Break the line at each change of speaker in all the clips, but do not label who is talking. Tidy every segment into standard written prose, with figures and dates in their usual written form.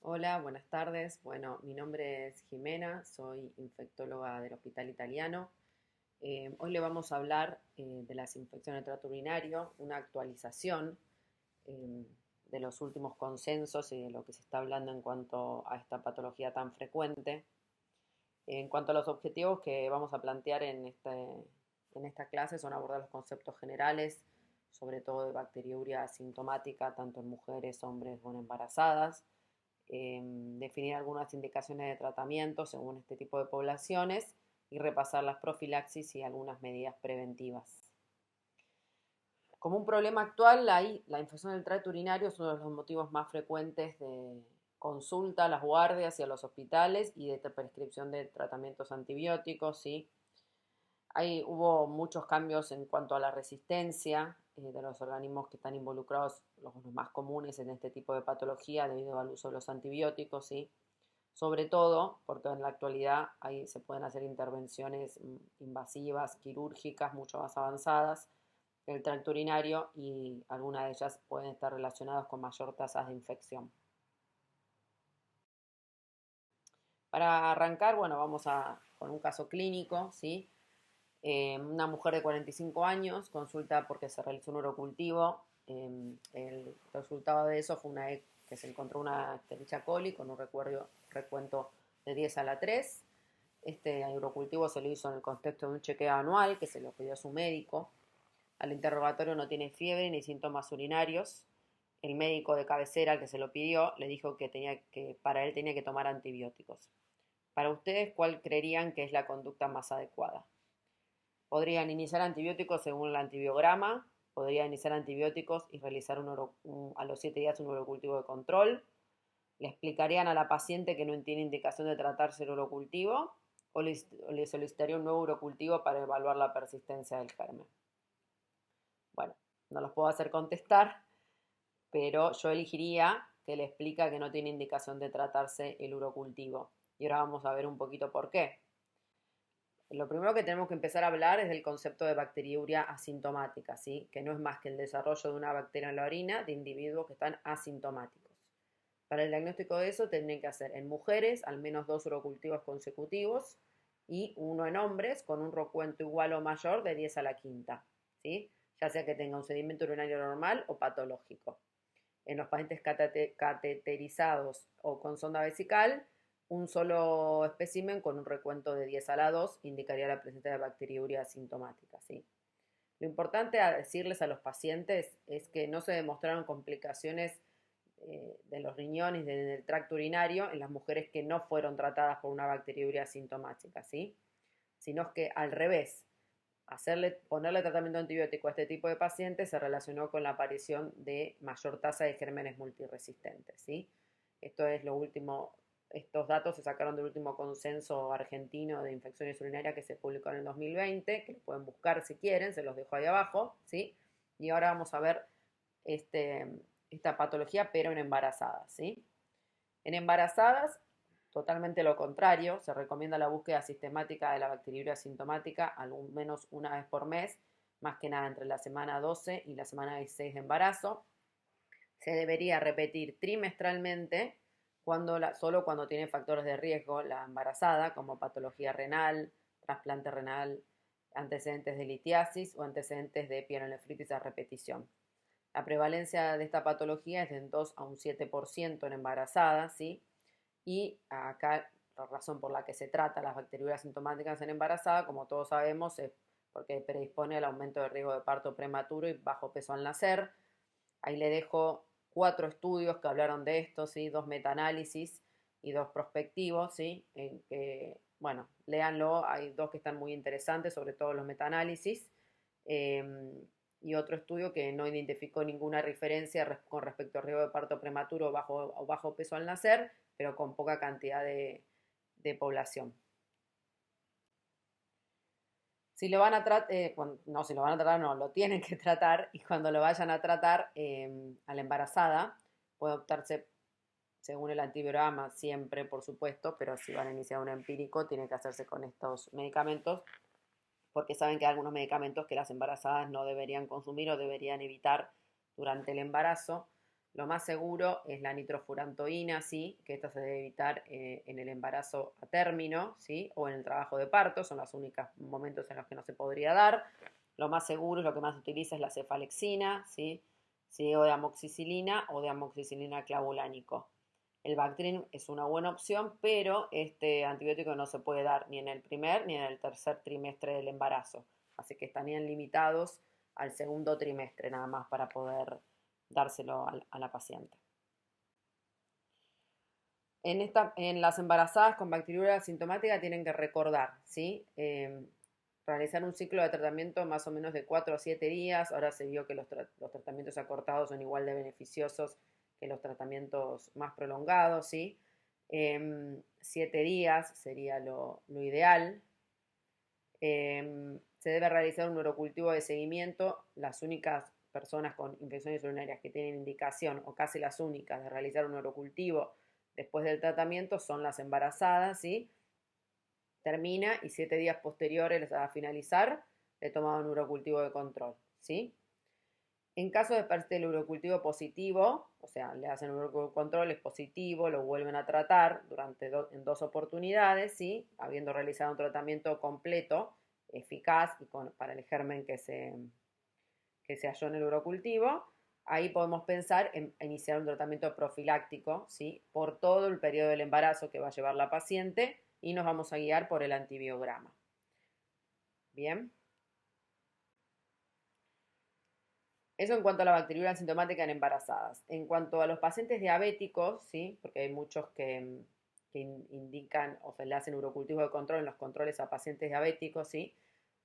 Hola, buenas tardes. Bueno, mi nombre es Jimena, soy infectóloga del Hospital Italiano. Hoy le vamos a hablar de las infecciones de trato urinario, una actualización eh, de los últimos consensos y de lo que se está hablando en cuanto a esta patología tan frecuente. En cuanto a los objetivos que vamos a plantear en esta clase, son abordar los conceptos generales, sobre todo de bacteriuria asintomática, tanto en mujeres, hombres o en embarazadas, definir algunas indicaciones de tratamiento según este tipo de poblaciones y repasar las profilaxis y algunas medidas preventivas. Como un problema actual, la infección del tracto urinario es uno de los motivos más frecuentes de consulta a las guardias y a los hospitales y de prescripción de tratamientos antibióticos, ¿sí? Hubo muchos cambios en cuanto a la resistencia de los organismos que están involucrados, los más comunes en este tipo de patología debido al uso de los antibióticos, ¿sí? Sobre todo porque en la actualidad ahí se pueden hacer intervenciones invasivas, quirúrgicas, mucho más avanzadas en el tracto urinario y algunas de ellas pueden estar relacionadas con mayor tasas de infección. Para arrancar, bueno, con un caso clínico, ¿sí? Una mujer de 45 años consulta porque se realizó un urocultivo. El resultado de eso fue que se encontró una Escherichia coli con un recuento de 10 a la 3. Este urocultivo se lo hizo en el contexto de un chequeo anual que se lo pidió a su médico. Al interrogatorio no tiene fiebre ni síntomas urinarios. El médico de cabecera al que se lo pidió le dijo que para él tenía que tomar antibióticos. Para ustedes, ¿cuál creerían que es la conducta más adecuada? Podrían iniciar antibióticos según el antibiograma, podrían iniciar antibióticos y realizar a los 7 días un urocultivo de control. Le explicarían a la paciente que no tiene indicación de tratarse el urocultivo o le solicitaría un nuevo urocultivo para evaluar la persistencia del germen. Bueno, no los puedo hacer contestar, pero yo elegiría que le explica que no tiene indicación de tratarse el urocultivo. Y ahora vamos a ver un poquito por qué. Lo primero que tenemos que empezar a hablar es del concepto de bacteriuria asintomática, ¿sí? Que no es más que el desarrollo de una bacteria en la orina de individuos que están asintomáticos. Para el diagnóstico de eso tendrían que hacer en mujeres al menos 2 urocultivos consecutivos y uno en hombres con un recuento igual o mayor de 10 a la quinta, ¿sí? Ya sea que tenga un sedimento urinario normal o patológico. En los pacientes cateterizados o con sonda vesical, un solo espécimen con un recuento de 10 a la 2 indicaría la presencia de bacteriuria asintomática, ¿sí? Lo importante a decirles a los pacientes es que no se demostraron complicaciones de los riñones del tracto urinario en las mujeres que no fueron tratadas por una bacteriuria asintomática, ¿sí? Sino que al revés, ponerle tratamiento antibiótico a este tipo de pacientes se relacionó con la aparición de mayor tasa de gérmenes multiresistentes, ¿sí? Esto es lo último, estos datos se sacaron del último consenso argentino de infecciones urinarias que se publicó en el 2020, que lo pueden buscar si quieren, se los dejo ahí abajo, ¿sí? Y ahora vamos a ver este, esta patología, pero en embarazadas, ¿sí? En embarazadas, totalmente lo contrario, se recomienda la búsqueda sistemática de la bacteriuria asintomática al menos una vez por mes, más que nada entre la semana 12 y la semana 16 de embarazo. Se debería repetir trimestralmente solo cuando tiene factores de riesgo la embarazada, como patología renal, trasplante renal, antecedentes de litiasis o antecedentes de pielonefritis a repetición. La prevalencia de esta patología es de 2 a un 7% en embarazadas, ¿sí? Y acá la razón por la que se trata las bacteriurias sintomáticas en embarazada, como todos sabemos, es porque predispone al aumento de riesgo de parto prematuro y bajo peso al nacer. Ahí le dejo 4 estudios que hablaron de esto, ¿sí? 2 metaanálisis y 2 prospectivos, ¿sí? En que, bueno, léanlo, hay 2 que están muy interesantes, sobre todo los metaanálisis. Y otro estudio que no identificó ninguna referencia con respecto al riesgo de parto prematuro o bajo peso al nacer, pero con poca cantidad de población. Si lo van a tratar, no, si lo van a tratar, no, lo tienen que tratar y cuando lo vayan a tratar a la embarazada, puede optarse según el antibiograma siempre, por supuesto, pero si van a iniciar un empírico, tiene que hacerse con estos medicamentos, porque saben que hay algunos medicamentos que las embarazadas no deberían consumir o deberían evitar durante el embarazo, lo más seguro es la nitrofurantoína, ¿sí? Que esta se debe evitar en el embarazo a término, ¿sí? O en el trabajo de parto, son los únicos momentos en los que no se podría dar. Lo más seguro es lo que más se utiliza es la cefalexina, ¿sí? ¿Sí? O de amoxicilina o de amoxicilina clavulánico. El Bactrim es una buena opción, pero este antibiótico no se puede dar ni en el primer ni en el tercer trimestre del embarazo. Así que estarían limitados al segundo trimestre nada más para poder dárselo a la paciente. En las embarazadas con bacteriuria asintomática tienen que recordar, ¿sí? Realizar un ciclo de tratamiento más o menos de 4 a 7 días. Ahora se vio que los tratamientos acortados son igual de beneficiosos que los tratamientos más prolongados, ¿sí? 7 días sería lo ideal. Se debe realizar un urocultivo de seguimiento. Las únicas personas con infecciones urinarias que tienen indicación, o casi las únicas, de realizar un urocultivo después del tratamiento son las embarazadas, ¿sí? Termina y 7 días posteriores a finalizar le toman un urocultivo de control, ¿sí? En caso de persistir el urocultivo positivo, o sea, le hacen un urocultivo de control, es positivo, lo vuelven a tratar en 2 oportunidades, ¿sí? Habiendo realizado un tratamiento completo, eficaz y para el germen que se halló en el urocultivo, ahí podemos pensar en iniciar un tratamiento profiláctico, ¿sí? Por todo el periodo del embarazo que va a llevar la paciente y nos vamos a guiar por el antibiograma. Bien. Eso en cuanto a la bacteriuria asintomática en embarazadas. En cuanto a los pacientes diabéticos, ¿sí? Porque hay muchos que indican o se le hacen urocultivo de control en los controles a pacientes diabéticos, ¿sí?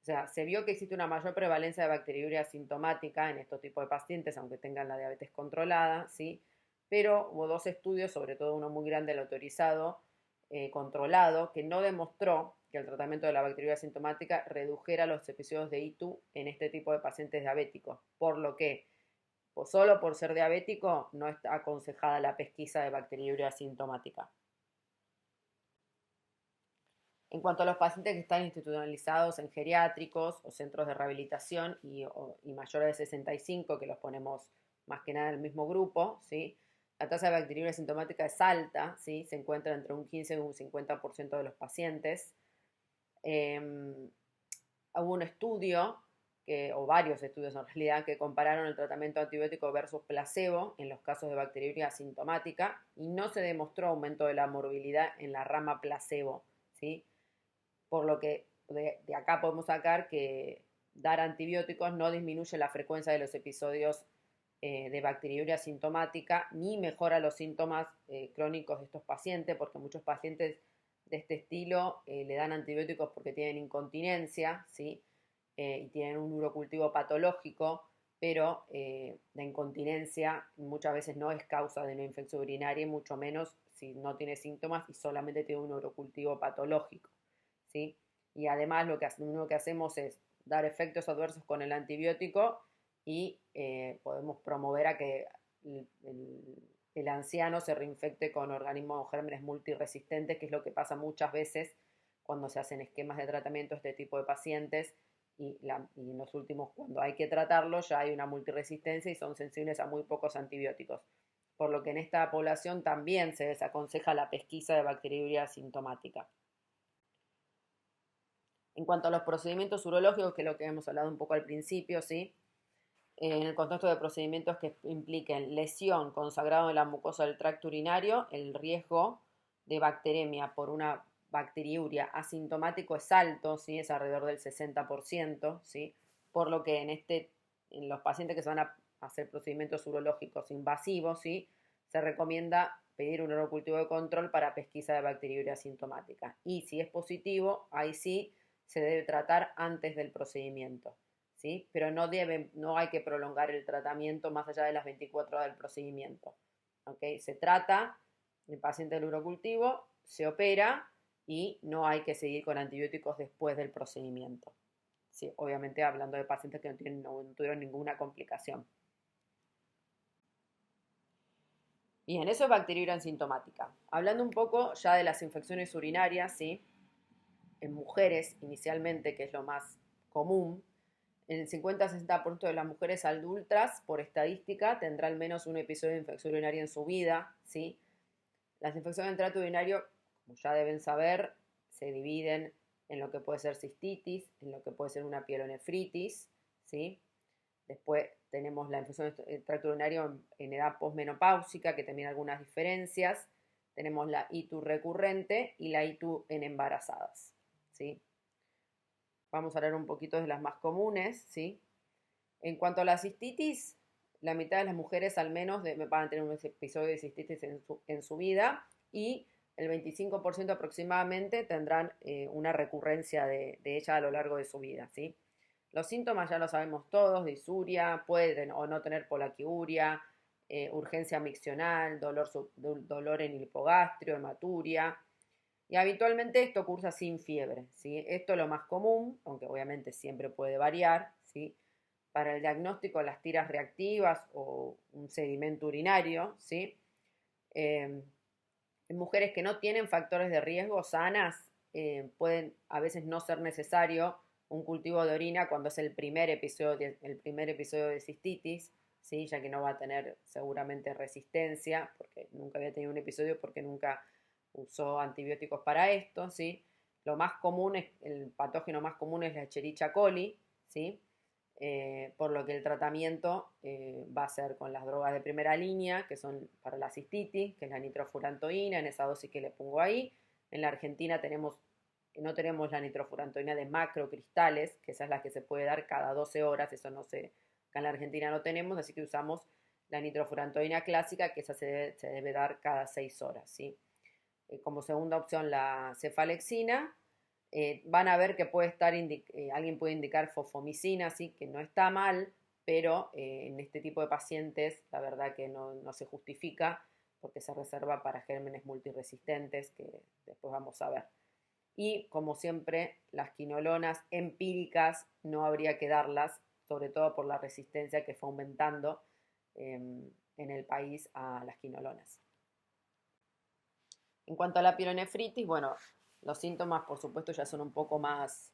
O sea, se vio que existe una mayor prevalencia de bacteriuria asintomática en estos tipos de pacientes, aunque tengan la diabetes controlada, ¿sí? Pero hubo 2 estudios, sobre todo uno muy grande, el autorizado, controlado, que no demostró que el tratamiento de la bacteriuria asintomática redujera los episodios de ITU en este tipo de pacientes diabéticos, por lo que pues solo por ser diabético no está aconsejada la pesquisa de bacteriuria asintomática. En cuanto a los pacientes que están institucionalizados en geriátricos o centros de rehabilitación y mayores de 65, que los ponemos más que nada en el mismo grupo, ¿sí? La tasa de bacteriuria asintomática es alta, ¿sí? Se encuentra entre un 15 y un 50% de los pacientes. Hubo un estudio, o varios estudios en realidad, que compararon el tratamiento antibiótico versus placebo en los casos de bacteriuria asintomática y no se demostró aumento de la morbilidad en la rama placebo, ¿sí? Por lo que de acá podemos sacar que dar antibióticos no disminuye la frecuencia de los episodios de bacteriuria asintomática ni mejora los síntomas crónicos de estos pacientes, porque muchos pacientes de este estilo le dan antibióticos porque tienen incontinencia, ¿sí? Y tienen un urocultivo patológico, pero la incontinencia muchas veces no es causa de una infección urinaria, y mucho menos si no tiene síntomas y solamente tiene un urocultivo patológico, ¿sí? Y además lo que hacemos es dar efectos adversos con el antibiótico y podemos promover a que el anciano se reinfecte con organismos o gérmenes multiresistentes, que es lo que pasa muchas veces cuando se hacen esquemas de tratamiento de este tipo de pacientes y en los últimos, cuando hay que tratarlos, ya hay una multiresistencia y son sensibles a muy pocos antibióticos. Por lo que en esta población también se desaconseja la pesquisa de bacteriuria asintomática. En cuanto a los procedimientos urológicos, que es lo que hemos hablado un poco al principio, ¿sí? En el contexto de procedimientos que impliquen lesión con sangrado de la mucosa del tracto urinario, el riesgo de bacteremia por una bacteriuria asintomático es alto, ¿sí? Es alrededor del 60%, ¿sí? Por lo que en los pacientes que se van a hacer procedimientos urológicos invasivos, ¿sí? Se recomienda pedir un urocultivo de control para pesquisa de bacteriuria asintomática. Y si es positivo, ahí sí se debe tratar antes del procedimiento, ¿sí? Pero no hay que prolongar el tratamiento más allá de las 24 horas del procedimiento, ¿okay? Se trata el paciente del urocultivo, se opera y no hay que seguir con antibióticos después del procedimiento, ¿sí? Obviamente hablando de pacientes que no tuvieron ninguna complicación. Bien, eso es bacteriuria asintomática. Hablando un poco ya de las infecciones urinarias, ¿sí? En mujeres inicialmente, que es lo más común, el 50-60% de las mujeres adultas, por estadística, tendrá al menos un episodio de infección urinaria en su vida, ¿sí? Las infecciones del tracto urinario, como ya deben saber, se dividen en lo que puede ser cistitis, en lo que puede ser una pielonefritis, ¿sí? Después tenemos la infección del tracto urinario en edad posmenopáusica, que también algunas diferencias. Tenemos la ITU recurrente y la ITU en embarazadas, ¿sí? Vamos a hablar un poquito de las más comunes, ¿sí? En cuanto a la cistitis, la mitad de las mujeres al menos van a tener un episodio de cistitis en su vida y el 25% aproximadamente tendrán una recurrencia de ella a lo largo de su vida, ¿sí? Los síntomas ya lo sabemos todos: disuria, pueden o no tener polaquiuria, urgencia miccional, dolor en el hipogastrio, hematuria. Y habitualmente esto cursa sin fiebre, ¿sí? Esto es lo más común, aunque obviamente siempre puede variar, ¿sí? Para el diagnóstico, las tiras reactivas o un sedimento urinario, ¿sí? En mujeres que no tienen factores de riesgo sanas, pueden a veces no ser necesario un cultivo de orina cuando es el primer episodio de cistitis, ¿sí? Ya que no va a tener seguramente resistencia, porque nunca había tenido un episodio, porque nunca usó antibióticos para esto, ¿sí? Lo más común el patógeno más común es la Escherichia coli, ¿sí? Por lo que el tratamiento va a ser con las drogas de primera línea, que son para la cistitis, que es la nitrofurantoína, en esa dosis que le pongo ahí. En la Argentina no tenemos la nitrofurantoína de macrocristales, que esa es la que se puede dar cada 12 horas, eso no sé, acá en la Argentina no tenemos, así que usamos la nitrofurantoína clásica, que esa se debe dar cada 6 horas, ¿sí? Como segunda opción la cefalexina. Van a ver que puede estar, alguien puede indicar fosfomicina, ¿sí? Que no está mal, pero en este tipo de pacientes la verdad que no se justifica, porque se reserva para gérmenes multiresistentes, que después vamos a ver. Y como siempre, las quinolonas empíricas no habría que darlas, sobre todo por la resistencia que fue aumentando en el país a las quinolonas. En cuanto a la pielonefritis, bueno, los síntomas por supuesto ya son un poco más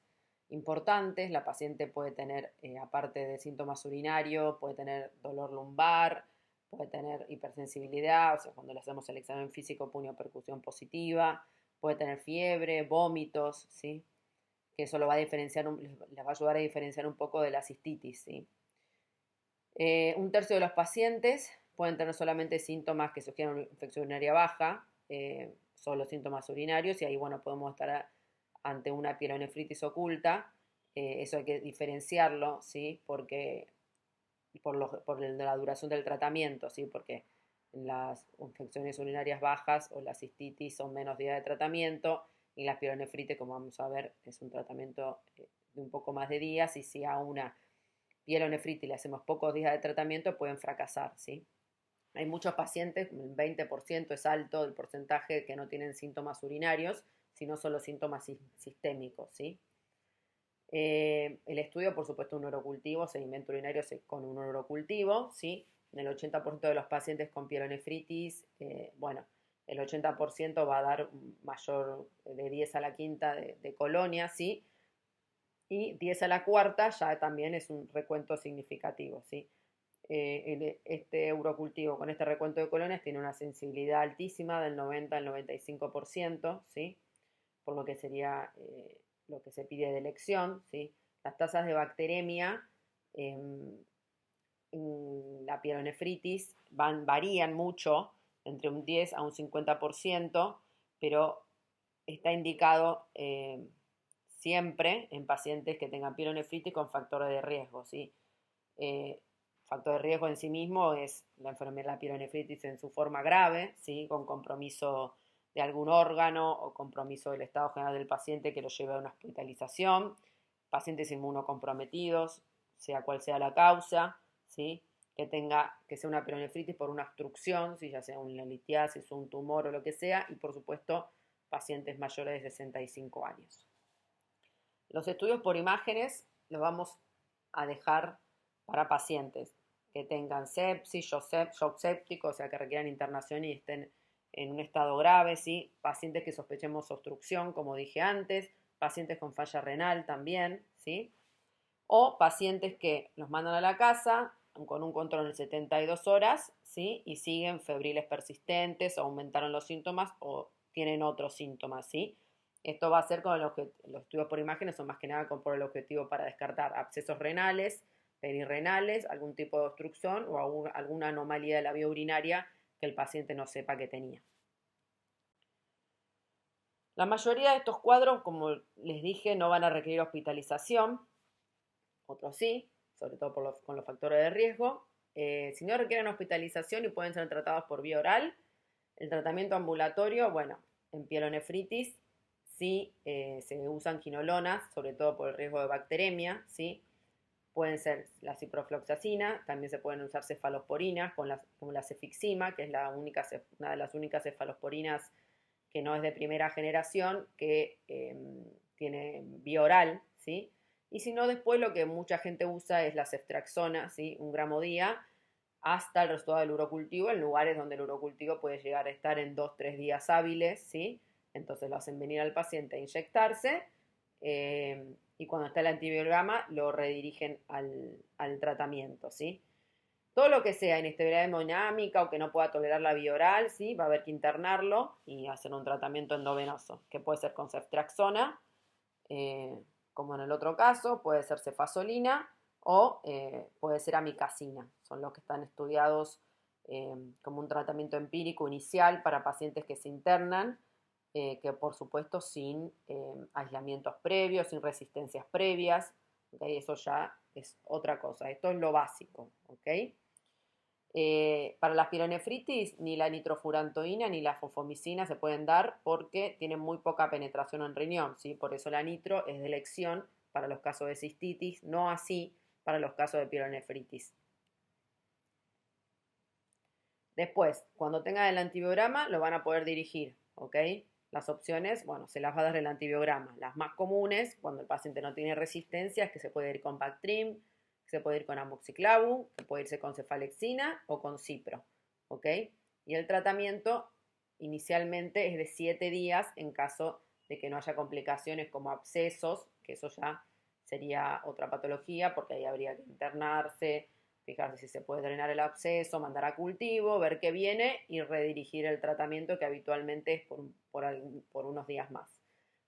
importantes. La paciente puede tener, aparte de síntomas urinarios, puede tener dolor lumbar, puede tener hipersensibilidad, o sea, cuando le hacemos el examen físico, punio-percusión positiva, puede tener fiebre, vómitos, ¿sí? Que eso lo va a diferenciar, les va a ayudar a diferenciar un poco de la cistitis, ¿sí? Un tercio de los pacientes pueden tener solamente síntomas que sugieren una infección urinaria baja, solo síntomas urinarios, y ahí, bueno, podemos estar ante una pielonefritis oculta. Eso hay que diferenciarlo, ¿sí? Porque por la duración del tratamiento, ¿sí? Porque las infecciones urinarias bajas o la cistitis son menos días de tratamiento, y las pielonefritis, como vamos a ver, es un tratamiento de un poco más de días, y si a una pielonefritis le hacemos pocos días de tratamiento, pueden fracasar, ¿sí? Hay muchos pacientes, el 20% es alto el porcentaje, que no tienen síntomas urinarios, sino solo síntomas sistémicos, ¿sí? El estudio, por supuesto, un urocultivo, seguimiento urinario con un urocultivo, ¿sí? En el 80% de los pacientes con pielonefritis, bueno, el 80% va a dar mayor de 10 a la quinta de colonia, ¿sí? Y 10 a la cuarta ya también es un recuento significativo, ¿sí? Este urocultivo con este recuento de colonias tiene una sensibilidad altísima del 90 al 95%, ¿sí? Por lo que sería lo que se pide de elección, ¿sí? Las tasas de bacteremia en la pielonefritis varían mucho, entre un 10 a un 50%, pero está indicado siempre en pacientes que tengan pielonefritis con factores de riesgo, ¿sí? Factor de riesgo en sí mismo es la enfermedad, la pielonefritis en su forma grave, ¿sí? Con compromiso de algún órgano o compromiso del estado general del paciente que lo lleve a una hospitalización, pacientes inmunocomprometidos, sea cual sea la causa, ¿sí? Que sea una pielonefritis por una obstrucción, ¿sí? Ya sea una litiasis, un tumor o lo que sea, y por supuesto pacientes mayores de 65 años. Los estudios por imágenes los vamos a dejar para pacientes que tengan sepsis, shock séptico, o sea, que requieran internación y estén en un estado grave, ¿sí? Pacientes que sospechemos obstrucción, como dije antes, pacientes con falla renal también, ¿sí? O pacientes que los mandan a la casa con un control en 72 horas, ¿sí? Y siguen febriles persistentes, o aumentaron los síntomas o tienen otros síntomas, ¿sí? Esto va a ser con los estudios por imágenes son más que nada por el objetivo para descartar abscesos renales, perirrenales, algún tipo de obstrucción o alguna anomalía de la vía urinaria que el paciente no sepa que tenía. La mayoría de estos cuadros, como les dije, no van a requerir hospitalización, otros sí, sobre todo con los factores de riesgo. Si no requieren hospitalización y pueden ser tratados por vía oral, el tratamiento ambulatorio, bueno, en pielonefritis sí se usan quinolonas, sobre todo por el riesgo de bacteremia, ¿sí? Pueden ser la ciprofloxacina, también se pueden usar cefalosporinas como la cefixima, que es una de las únicas cefalosporinas que no es de primera generación, que tiene vía oral, ¿sí? Y si no, después lo que mucha gente usa es la ceftriaxona, ¿sí? 1 gramo día, hasta el resultado del urocultivo, en lugares donde el urocultivo puede llegar a estar en 2-3 días hábiles, ¿sí? Entonces lo hacen venir al paciente a inyectarse, y cuando está el antibiograma lo redirigen al tratamiento, ¿sí? Todo lo que sea inestabilidad hemodinámica o que no pueda tolerar la vía oral, ¿sí? Va a haber que internarlo y hacer un tratamiento endovenoso, que puede ser con ceftriaxona, eh, como en el otro caso, puede ser cefazolina o puede ser amicacina. Son los que están estudiados como un tratamiento empírico inicial para pacientes que se internan, que por supuesto sin aislamientos previos, sin resistencias previas. ¿Okay? Eso ya es otra cosa. Esto es lo básico. ¿Okay? Para la pielonefritis, ni la nitrofurantoína ni la fosfomicina se pueden dar porque tienen muy poca penetración en riñón, ¿sí? Por eso la nitro es de elección para los casos de cistitis, no así para los casos de pielonefritis. Después, cuando tengan el antibiograma, lo van a poder dirigir, ¿ok? Las opciones, bueno, se las va a dar el antibiograma. Las más comunes, cuando el paciente no tiene resistencia, es que se puede ir con Bactrim, se puede ir con amoxiclavu, se puede irse con cefalexina o con cipro, ¿ok? Y el tratamiento inicialmente es de 7 días en caso de que no haya complicaciones como abscesos, que eso ya sería otra patología porque ahí habría que internarse, fijarse si se puede drenar el absceso, mandar a cultivo, ver qué viene y redirigir el tratamiento que habitualmente es por unos días más.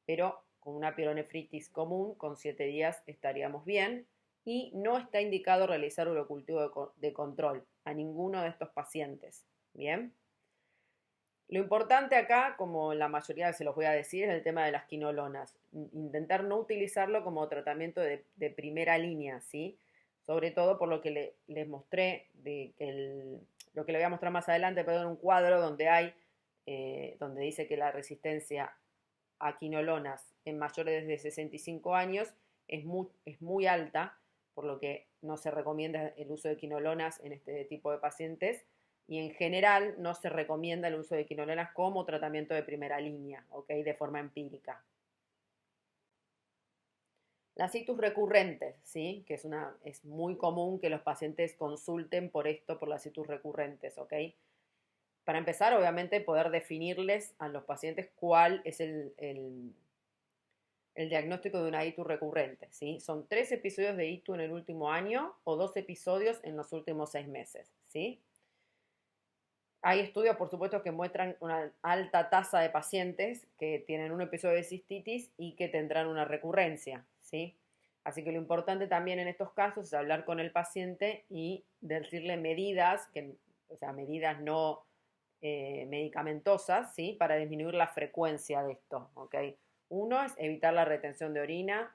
Pero con una pielonefritis común, con 7 días estaríamos bien y no está indicado realizar urocultivo de control a ninguno de estos pacientes. Bien. Lo importante acá, como la mayoría se los voy a decir, es el tema de las quinolonas. Intentar no utilizarlo como tratamiento de primera línea, ¿sí? Sobre todo por lo que les mostré, lo que le voy a mostrar más adelante, pero en un cuadro donde dice que la resistencia a quinolonas en mayores de 65 años es muy alta, por lo que no se recomienda el uso de quinolonas en este tipo de pacientes y en general no se recomienda el uso de quinolonas como tratamiento de primera línea, ¿ok? De forma empírica. Las citus recurrentes, ¿sí? Que es muy común que los pacientes consulten por esto, por las citus recurrentes, ¿ok? Para empezar, obviamente, poder definirles a los pacientes cuál es el diagnóstico de una ITU recurrente, ¿sí? Son 3 episodios de ITU en el último año o 2 episodios en los últimos 6 meses, ¿sí? Hay estudios, por supuesto, que muestran una alta tasa de pacientes que tienen un episodio de cistitis y que tendrán una recurrencia, ¿sí? Así que lo importante también en estos casos es hablar con el paciente y decirle medidas, o sea, medidas no medicamentosas, ¿sí? Para disminuir la frecuencia de esto, ¿ok? Uno es evitar la retención de orina,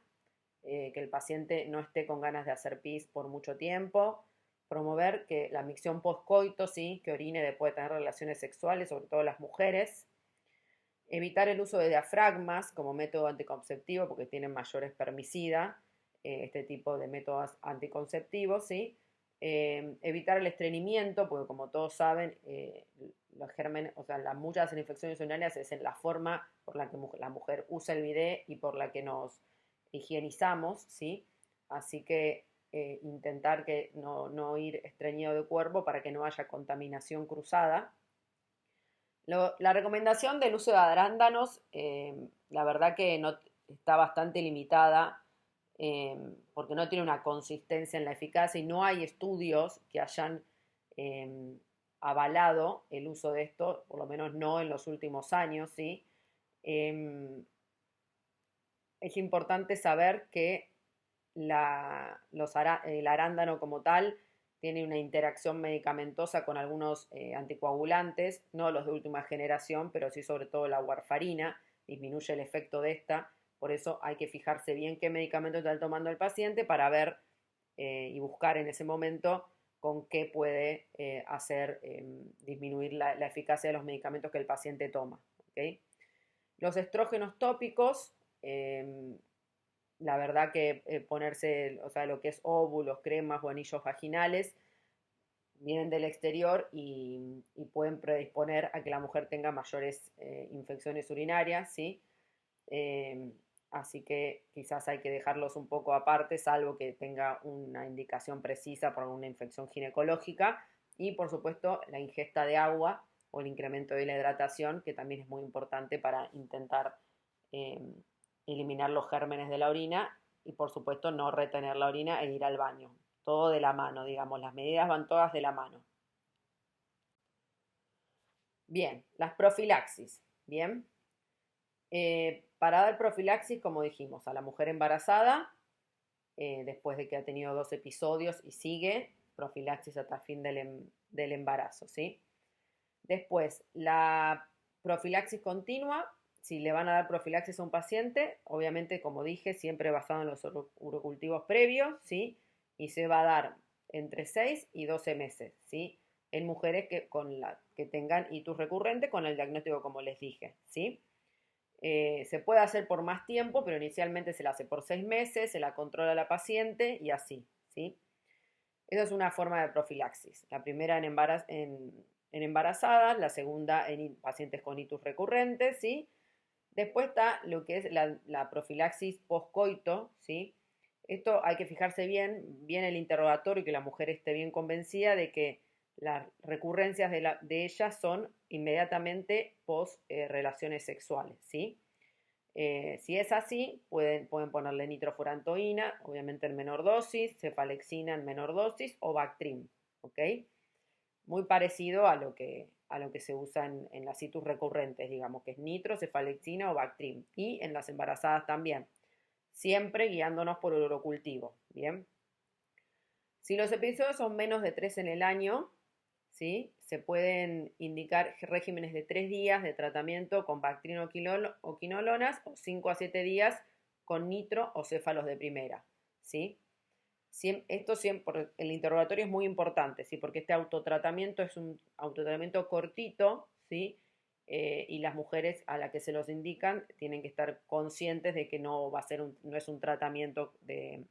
que el paciente no esté con ganas de hacer pis por mucho tiempo, promover que la micción postcoito, ¿sí? Que orine después de tener relaciones sexuales, sobre todo las mujeres, evitar el uso de diafragmas como método anticonceptivo porque tienen mayor espermicida, este tipo de métodos anticonceptivos, ¿sí? Evitar el estreñimiento, porque como todos saben, los gérmenes, o sea, muchas infecciones urinarias es en la forma por la que la mujer usa el bidet y por la que nos higienizamos, ¿sí? Así que intentar que no ir estreñido de cuerpo para que no haya contaminación cruzada. La recomendación del uso de arándanos, la verdad que no, está bastante limitada porque no tiene una consistencia en la eficacia y no hay estudios que hayan avalado el uso de esto, por lo menos no en los últimos años, ¿sí? Es importante saber que el arándano como tal tiene una interacción medicamentosa con algunos anticoagulantes, no los de última generación, pero sí sobre todo la warfarina, disminuye el efecto de esta, por eso hay que fijarse bien qué medicamento está tomando el paciente para ver y buscar en ese momento con qué puede hacer disminuir la eficacia de los medicamentos que el paciente toma. ¿Okay? Los estrógenos tópicos, la verdad que ponerse, o sea, lo que es óvulos, cremas o anillos vaginales, vienen del exterior y pueden predisponer a que la mujer tenga mayores infecciones urinarias, ¿sí? Eh, Así que quizás hay que dejarlos un poco aparte, salvo que tenga una indicación precisa por alguna infección ginecológica. Y por supuesto la ingesta de agua o el incremento de la hidratación, que también es muy importante para intentar eh, eliminar los gérmenes de la orina y por supuesto no retener la orina e ir al baño. Todo de la mano, digamos, las medidas van todas de la mano. Bien, las profilaxis. Bien, para dar profilaxis, como dijimos, a la mujer embarazada, después de que ha tenido 2 episodios y sigue, profilaxis hasta el fin del embarazo, ¿sí? Después, la profilaxis continua, si le van a dar profilaxis a un paciente, obviamente, como dije, siempre basado en los urocultivos previos, ¿sí? Y se va a dar entre 6 y 12 meses, ¿sí? En mujeres que tengan itus recurrente con el diagnóstico, como les dije, ¿sí? Se puede hacer por más tiempo, pero inicialmente se la hace por 6 meses, se la controla la paciente y así, ¿sí? Esa es una forma de profilaxis. La primera en embarazadas, la segunda en pacientes con itus recurrentes, ¿sí? Después está lo que es la profilaxis postcoito, ¿sí? Esto hay que fijarse bien el interrogatorio y que la mujer esté bien convencida de que las recurrencias de ellas son inmediatamente post relaciones sexuales, ¿sí? Si es así, pueden ponerle nitrofurantoína, obviamente en menor dosis, cefalexina en menor dosis o Bactrim, ¿ok? Muy parecido a lo que se usa en las citus recurrentes, digamos, que es nitro, cefalexina o Bactrim. Y en las embarazadas también, siempre guiándonos por el urocultivo, ¿bien? Si los episodios son menos de 3 en el año, ¿sí? Se pueden indicar regímenes de 3 días de tratamiento con Bactrim o quinolonas o 5 a 7 días con nitro o céfalos de primera, ¿sí? Esto siempre, el interrogatorio es muy importante, ¿sí? Porque este autotratamiento es un autotratamiento cortito, ¿sí? Y las mujeres a las que se los indican tienen que estar conscientes de que no va a ser no es un tratamiento de,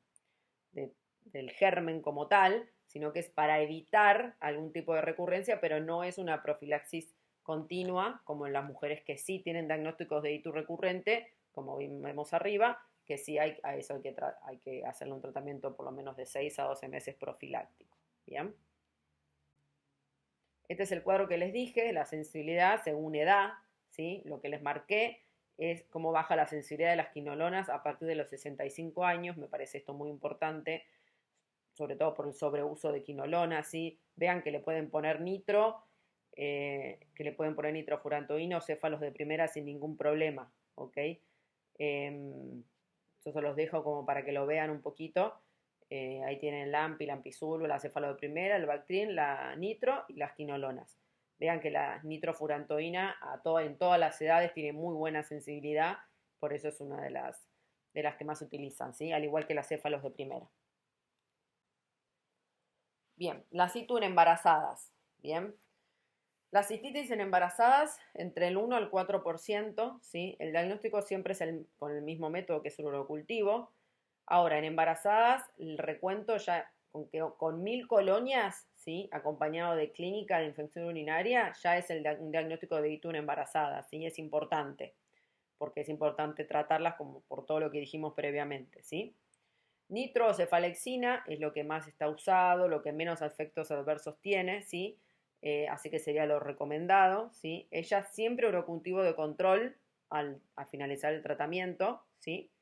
del germen como tal, sino que es para evitar algún tipo de recurrencia, pero no es una profilaxis continua, como en las mujeres que sí tienen diagnósticos de itus recurrente, como vemos arriba, que sí a eso hay que hacerle un tratamiento por lo menos de 6 a 12 meses profiláctico. Bien. Este es el cuadro que les dije, la sensibilidad según edad, ¿sí? Lo que les marqué es cómo baja la sensibilidad de las quinolonas a partir de los 65 años, me parece esto muy importante, sobre todo por el sobreuso de quinolona, ¿sí? Vean que le pueden poner nitro, que le pueden poner nitrofurantoína o céfalos de primera sin ningún problema, ¿ok? Yo se los dejo como para que lo vean un poquito. Ahí tienen la AMPI, la ampizul, la céfalo de primera, el Bactrim, la nitro y las quinolonas. Vean que la nitrofurantoína en todas las edades tiene muy buena sensibilidad, por eso es una de las que más se utilizan, ¿sí? Al igual que las céfalos de primera. Bien, la citu en embarazadas. Bien. La cistitis en embarazadas, entre el 1 al 4%, ¿sí? El diagnóstico siempre es con el mismo método que es el urocultivo. Ahora, en embarazadas, el recuento ya con 1000 colonias, ¿sí? Acompañado de clínica de infección urinaria, ya es un diagnóstico de ITU en embarazadas, ¿sí? Es importante, porque es importante tratarlas como por todo lo que dijimos previamente, ¿sí? Nitrocefalexina es lo que más está usado, lo que menos efectos adversos tiene, ¿sí? Así que sería lo recomendado, ¿sí? Ella siempre urocultivo de control al finalizar el tratamiento, ¿sí?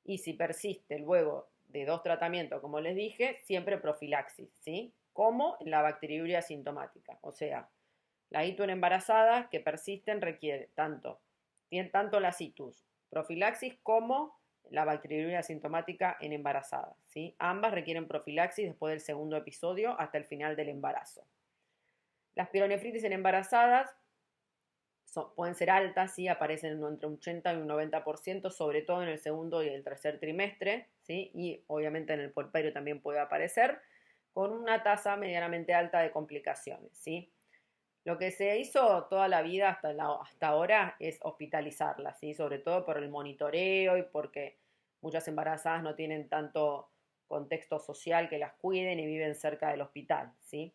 Y si persiste luego de 2 tratamientos, como les dije, siempre profilaxis, ¿sí? Como en la bacteriuria asintomática. O sea, la ITU en embarazadas que persisten requiere tiene tanto la citus profilaxis como la bacteriuria asintomática en embarazadas, ¿sí? Ambas requieren profilaxis después del segundo episodio hasta el final del embarazo. Las pielonefritis en embarazadas pueden ser altas, ¿sí? Aparecen entre un 80 y un 90%, sobre todo en el segundo y el tercer trimestre, ¿sí? Y obviamente en el puerperio también puede aparecer, con una tasa medianamente alta de complicaciones, ¿sí? Lo que se hizo toda la vida hasta ahora es hospitalizarlas, ¿sí? Sobre todo por el monitoreo y porque muchas embarazadas no tienen tanto contexto social que las cuiden y viven cerca del hospital, ¿sí?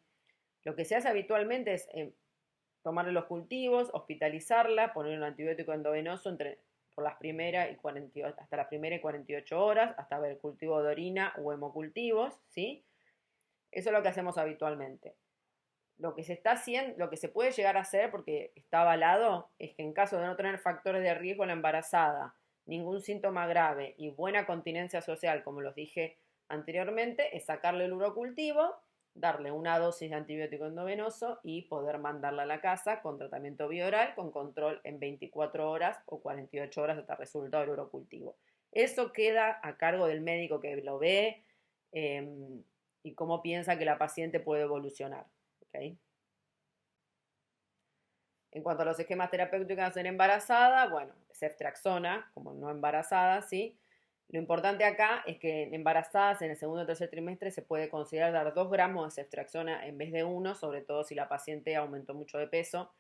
Lo que se hace habitualmente es tomarle los cultivos, hospitalizarla, poner un antibiótico endovenoso por las primeras y 48, hasta las primeras y 48 horas, hasta ver cultivo de orina o hemocultivos, ¿sí? Eso es lo que hacemos habitualmente. Lo que se está haciendo, lo que se puede llegar a hacer, porque está avalado, es que en caso de no tener factores de riesgo en la embarazada, ningún síntoma grave y buena continencia social, como los dije anteriormente, es sacarle el urocultivo, darle una dosis de antibiótico endovenoso y poder mandarla a la casa con tratamiento bioral con control en 24 horas o 48 horas hasta el resultado del urocultivo. Eso queda a cargo del médico que lo ve y cómo piensa que la paciente puede evolucionar. ¿Okay? En cuanto a los esquemas terapéuticos en embarazada, bueno, ceftriaxona, como no embarazada, ¿sí? Lo importante acá es que en embarazadas en el segundo o tercer trimestre se puede considerar dar 2 gramos de ceftriaxona en vez de 1, sobre todo si la paciente aumentó mucho de peso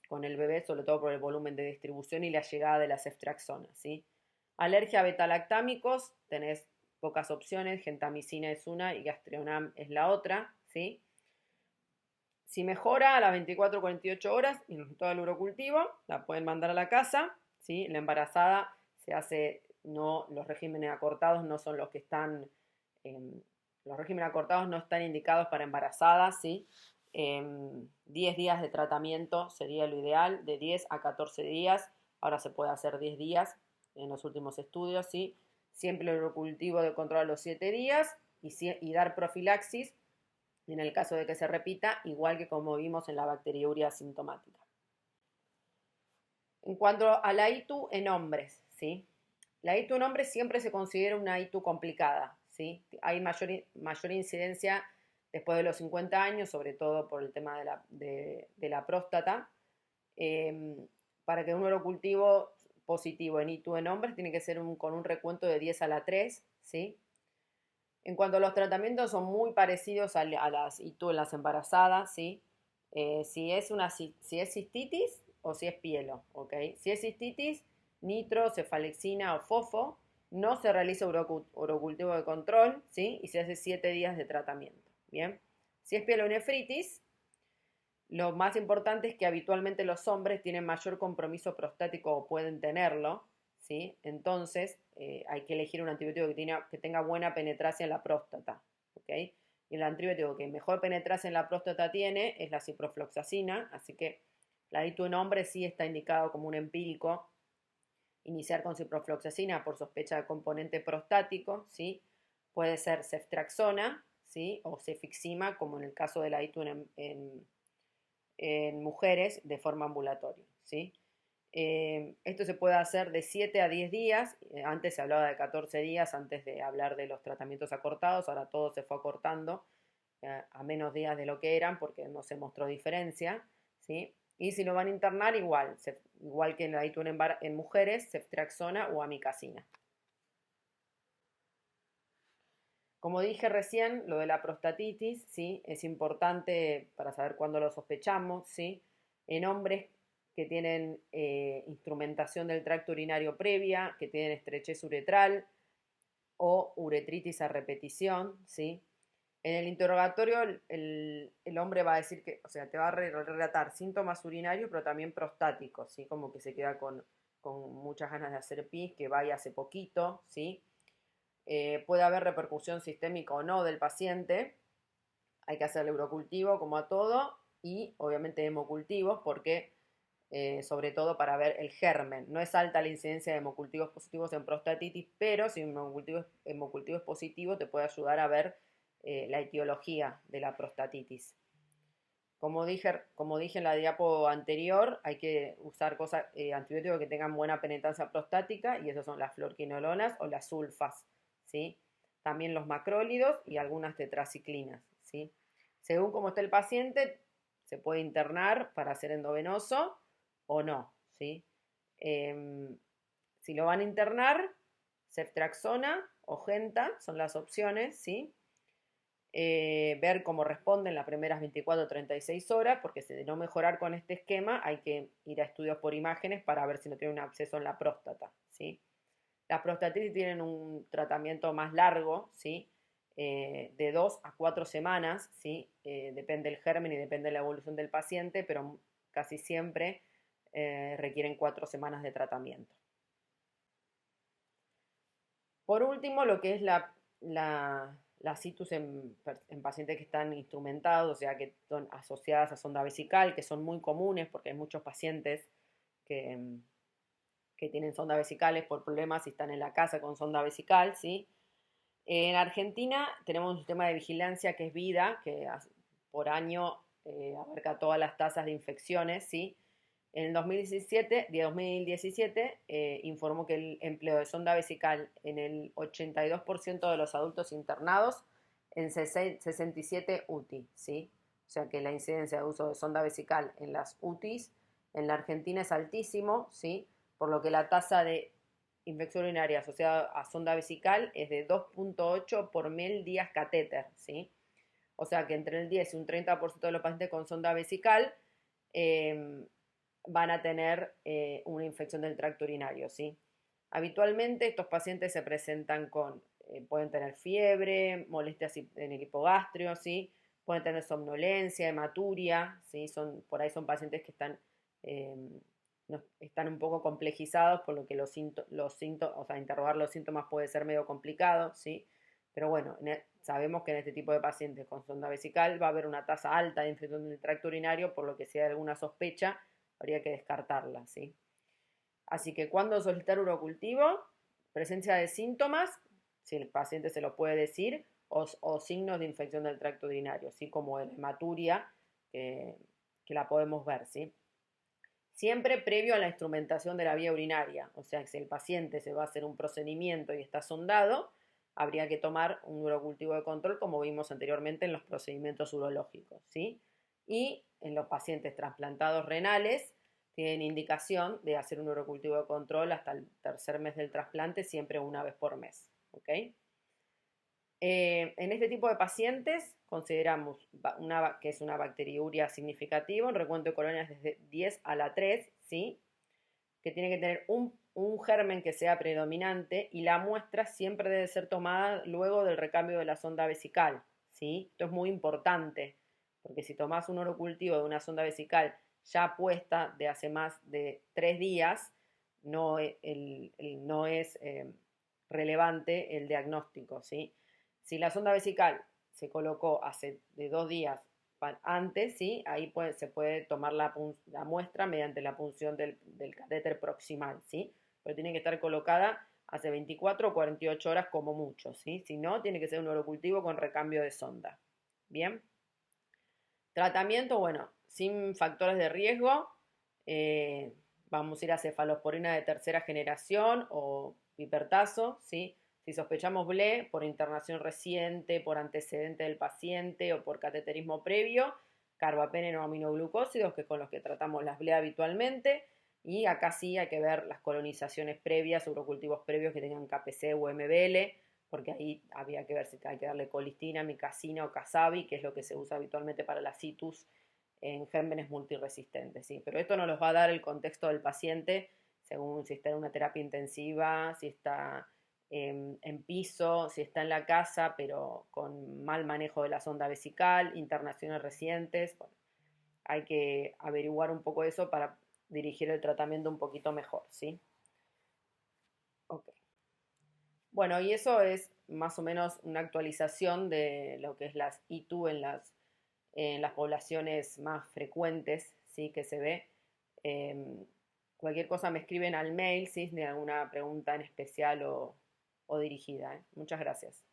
con el bebé, sobre todo por el volumen de distribución y la llegada de la ceftriaxona, ¿sí? Alergia a betalactámicos, tenés pocas opciones, gentamicina es una y gastrionam es la otra, ¿sí? Si mejora a las 24 o 48 horas y el resultado del urocultivo, la pueden mandar a la casa, ¿sí? La embarazada se hace, no, los regímenes acortados no son los que están, los regímenes acortados no están indicados para embarazadas, ¿sí? 10 días de tratamiento sería lo ideal, de 10 a 14 días, ahora se puede hacer 10 días en los últimos estudios, ¿sí? Siempre el urocultivo de control a los 7 días y dar profilaxis en el caso de que se repita, igual que como vimos en la bacteriuria asintomática. En cuanto a la ITU en hombres, ¿sí? La ITU en hombres siempre se considera una ITU complicada, ¿sí? Hay mayor incidencia después de los 50 años, sobre todo por el tema de la próstata. Para que un urocultivo positivo en ITU en hombres tiene que ser con un recuento de 10 a la 3, ¿sí? En cuanto a los tratamientos, son muy parecidos a las ITU en las embarazadas, ¿sí? Si es cistitis o si es pielo, ¿ok? Si es cistitis, nitro, cefalexina o fofo, no se realiza urocultivo de control, ¿sí? Y se hace 7 días de tratamiento, ¿bien? Si es pielonefritis, lo más importante es que habitualmente los hombres tienen mayor compromiso prostático o pueden tenerlo, ¿sí? Entonces hay que elegir un antibiótico que tenga buena penetración en la próstata, ¿ok? Y el antibiótico que mejor penetración en la próstata tiene es la ciprofloxacina, así que la ITU en hombres sí está indicado como un empírico iniciar con ciprofloxacina por sospecha de componente prostático, ¿sí? Puede ser ceftriaxona, ¿sí? O cefixima, como en el caso de la ITU en mujeres de forma ambulatoria, ¿sí? Esto se puede hacer de 7 a 10 días, antes se hablaba de 14 días, antes de hablar de los tratamientos acortados, ahora todo se fue acortando a menos días de lo que eran porque no se mostró diferencia, ¿sí? Y si lo van a internar, igual que en la ITU en mujeres, ceftriaxona o amicacina. Como dije recién, lo de la prostatitis, ¿sí? Es importante para saber cuándo lo sospechamos, ¿sí? En hombres que tienen instrumentación del tracto urinario previa, que tienen estrechez uretral o uretritis a repetición, ¿sí? En el interrogatorio el hombre va a decir que, o sea, te va a relatar síntomas urinarios, pero también prostáticos, ¿sí? Como que se queda con muchas ganas de hacer pis, que va y hace poquito, ¿sí? Puede haber repercusión sistémica o no del paciente. Hay que hacerle urocultivo como a todo y obviamente hemocultivos porque sobre todo para ver el germen. No es alta la incidencia de hemocultivos positivos en prostatitis, pero si un hemocultivo es positivo te puede ayudar a ver la etiología de la prostatitis. Como dije en la diapo anterior, hay que usar antibióticos que tengan buena penetrancia prostática, y esos son las fluorquinolonas o las sulfas, ¿sí? También los macrólidos y algunas tetraciclinas, ¿sí? Según cómo esté el paciente, se puede internar para hacer endovenoso o no, ¿sí? Si lo van a internar, ceftriaxona o genta son las opciones, ¿sí? Ver cómo responde en las primeras 24 o 36 horas, porque si de no mejorar con este esquema, hay que ir a estudios por imágenes para ver si no tiene un absceso en la próstata, ¿sí? Las prostatitis tienen un tratamiento más largo, ¿sí? De 2 a 4 semanas, ¿sí? Depende del germen y depende de la evolución del paciente, pero casi siempre requieren 4 semanas de tratamiento. Por último, lo que es la situs en pacientes que están instrumentados, o sea, que son asociadas a sonda vesical, que son muy comunes porque hay muchos pacientes que, que tienen sonda vesicales por problemas y están en la casa con sonda vesical, ¿sí? En Argentina tenemos un sistema de vigilancia que es VIDA, que por año abarca todas las tasas de infecciones, ¿sí? En el 2017 informó que el empleo de sonda vesical en el 82% de los adultos internados en 67 UTI, ¿sí? O sea que la incidencia de uso de sonda vesical en las UTIs en la Argentina es altísimo, ¿sí? Por lo que la tasa de infección urinaria asociada a sonda vesical es de 2.8 por 1000 días catéter, ¿sí? O sea que entre el 10 y un 30% de los pacientes con sonda vesical van a tener una infección del tracto urinario, ¿sí? Habitualmente estos pacientes se presentan pueden tener fiebre, molestias en el hipogastrio, ¿sí? Pueden tener somnolencia, hematuria, ¿sí? Por ahí son pacientes que eh, están un poco complejizados, por lo que los síntomas, o sea, interrogar los síntomas puede ser medio complicado, ¿sí? Pero bueno, sabemos que en este tipo de pacientes con sonda vesical va a haber una tasa alta de infección del tracto urinario, por lo que si hay alguna sospecha, habría que descartarla, ¿sí? Así que cuando solicitar urocultivo, presencia de síntomas, si el paciente se lo puede decir, o signos de infección del tracto urinario, ¿sí? Como la hematuria, que la podemos ver, ¿sí? Siempre previo a la instrumentación de la vía urinaria, o sea, que si el paciente se va a hacer un procedimiento y está sondado, habría que tomar un urocultivo de control, como vimos anteriormente en los procedimientos urológicos, ¿sí? Y en los pacientes trasplantados renales, tienen indicación de hacer un urocultivo de control hasta el tercer mes del trasplante, siempre una vez por mes, ¿ok? En este tipo de pacientes consideramos que es una bacteriuria significativa, un recuento de colonias desde 10 a la 3, ¿sí? Que tiene que tener un germen que sea predominante, y la muestra siempre debe ser tomada luego del recambio de la sonda vesical, ¿sí? Esto es muy importante, porque si tomás un urocultivo de una sonda vesical ya puesta de hace más de 3 días, no es relevante el diagnóstico, ¿sí? Si la sonda vesical se colocó hace de 2 días antes, ¿sí? Ahí se puede tomar la muestra mediante la punción del catéter proximal, ¿sí? Pero tiene que estar colocada hace 24 o 48 horas como mucho, ¿sí? Si no, tiene que ser un urocultivo con recambio de sonda. Bien. Tratamiento, bueno, sin factores de riesgo, vamos a ir a cefalosporina de tercera generación o pipertazo, ¿sí? Si sospechamos BLE por internación reciente, por antecedente del paciente o por cateterismo previo, carbapenem o aminoglucósidos, que es con los que tratamos las BLE habitualmente, y acá sí hay que ver las colonizaciones previas, urocultivos previos que tengan KPC o MBL, porque ahí había que ver si hay que darle colistina, micacina o casabi, que es lo que se usa habitualmente para la situs en gérmenes multiresistentes, ¿sí? Pero esto nos los va a dar el contexto del paciente, según si está en una terapia intensiva, si está en piso, si está en la casa, pero con mal manejo de la sonda vesical, internaciones recientes. Bueno, hay que averiguar un poco eso para dirigir el tratamiento un poquito mejor, ¿sí? Ok. Bueno, y eso es más o menos una actualización de lo que es las ITU en las poblaciones más frecuentes, ¿sí? Que se ve. Em, Cualquier cosa me escriben al mail si es de alguna pregunta en especial o dirigida, ¿eh? Muchas gracias.